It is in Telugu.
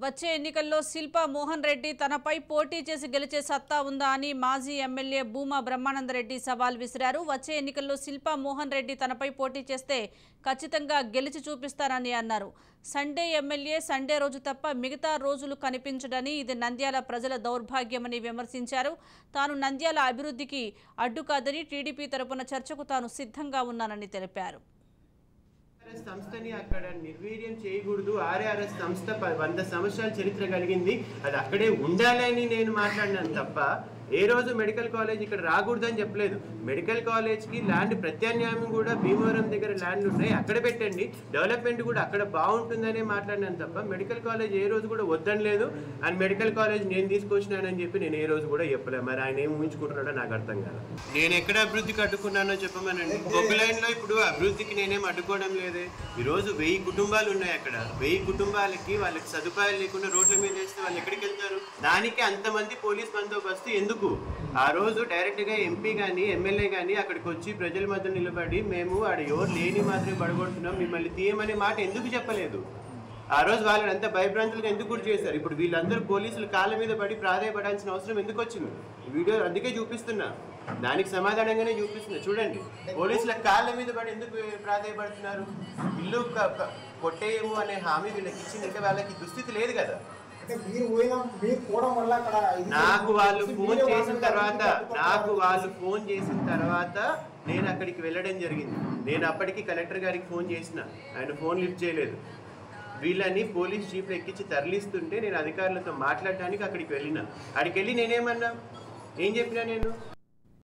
వచ్చే ఎన్నికల్లో శిల్పా మోహన్ రెడ్డి తనపై పోటీ చేసి గెలిచే సత్తా ఉందా అని మాజీ ఎమ్మెల్యే భూమా బ్రహ్మానందరెడ్డి సవాల్ విసిరారు. వచ్చే ఎన్నికల్లో శిల్పా మోహన్ రెడ్డి తనపై పోటీ చేస్తే ఖచ్చితంగా గెలిచి చూపిస్తారని అన్నారు. సండే ఎమ్మెల్యే సండే రోజు తప్ప మిగతా రోజులు కనిపించడని, ఇది నంద్యాల ప్రజల దౌర్భాగ్యమని విమర్శించారు. తాను నంద్యాల అభివృద్ధికి అడ్డు కాదని, టీడీపీ తరపున చర్చకు తాను సిద్ధంగా ఉన్నానని తెలిపారు. సంస్థని అక్కడ నిర్వీర్యం చేయకూడదు. ఆర్ఆర్ఎస్ సంస్థ 100 సంవత్సరాల చరిత్ర కలిగింది, అది అక్కడే ఉండాలని నేను మాట్లాడినాను తప్ప ఏ రోజు మెడికల్ కాలేజ్ ఇక్కడ రాకూడదని చెప్పలేదు. మెడికల్ కాలేజ్కి ల్యాండ్ ప్రత్యామ్నాయం కూడా భీమవరం దగ్గర ల్యాండ్ ఉన్నాయి, అక్కడ పెట్టండి, డెవలప్మెంట్ కూడా అక్కడ బాగుంటుందనే మాట్లాడినాను తప్ప మెడికల్ కాలేజ్ ఏ రోజు కూడా వద్దని లేదు. అండ్ మెడికల్ కాలేజ్ నేను తీసుకొచ్చినానని చెప్పి నేను ఏ రోజు కూడా చెప్పలేదు. మరి ఆయన ఏం ఊహించుకుంటున్నాడో నాకు అర్థం కాదు. నేను ఎక్కడ అభివృద్ధికి అడ్డుకున్నానో చెప్పమనండి. ఒక లైన్లో ఇప్పుడు అభివృద్ధికి నేనేం అడ్డుకోవడం లేదే. ఈరోజు 1000 కుటుంబాలు ఉన్నాయి అక్కడ. 1000 కుటుంబాలకి వాళ్ళకి సదుపాయాలు లేకుండా రోడ్ల మీద వేస్తే వాళ్ళు ఎక్కడికి వెళ్తారు? దానికి అంతమంది పోలీస్ బందోబస్తు ఎందుకు? ఆ రోజు డైరెక్ట్గా ఎంపీ కానీ ఎమ్మెల్యే కానీ అక్కడికి వచ్చి ప్రజల మధ్య నిలబడి మేము ఆడ ఎవరు లేని మాత్రమే పడగొడుతున్నాం, మిమ్మల్ని తీయమనే మాట ఎందుకు చెప్పలేదు? ఆ రోజు వాళ్ళని అంత భయభ్రాంతులుగా ఎందుకు గురి చేశారు? ఇప్పుడు వీళ్ళందరూ పోలీసులు కాళ్ళ మీద పడి ప్రాధాయపడాల్సిన అవసరం ఎందుకు వచ్చింది? వీడియో అందుకే చూపిస్తున్నా, దానికి సమాధానంగానే చూపిస్తున్నా. చూడండి, పోలీసుల కాళ్ళ మీద పడి ఎందుకు ప్రాధాయపడుతున్నారు? ఇల్లు కొట్టేయము అనే హామీ వీళ్ళకి ఇచ్చింది, ఇంకా వాళ్ళకి దుస్థితి లేదు కదా. నాకు వాళ్ళు ఫోన్ చేసిన తర్వాత నేను అక్కడికి వెళ్ళడం జరిగింది. నేను అప్పటికి కలెక్టర్ గారికి ఫోన్ చేసిన, ఆయన ఫోన్ లిఫ్ట్ చేయలేదు. వీళ్ళని పోలీస్ జీప్లో ఎక్కించి తరలిస్తుంటే నేను అధికారులతో మాట్లాడడానికి అక్కడికి వెళ్ళిన. అక్కడికి వెళ్ళి నేనేమన్నా ఏం చెప్పినా నేను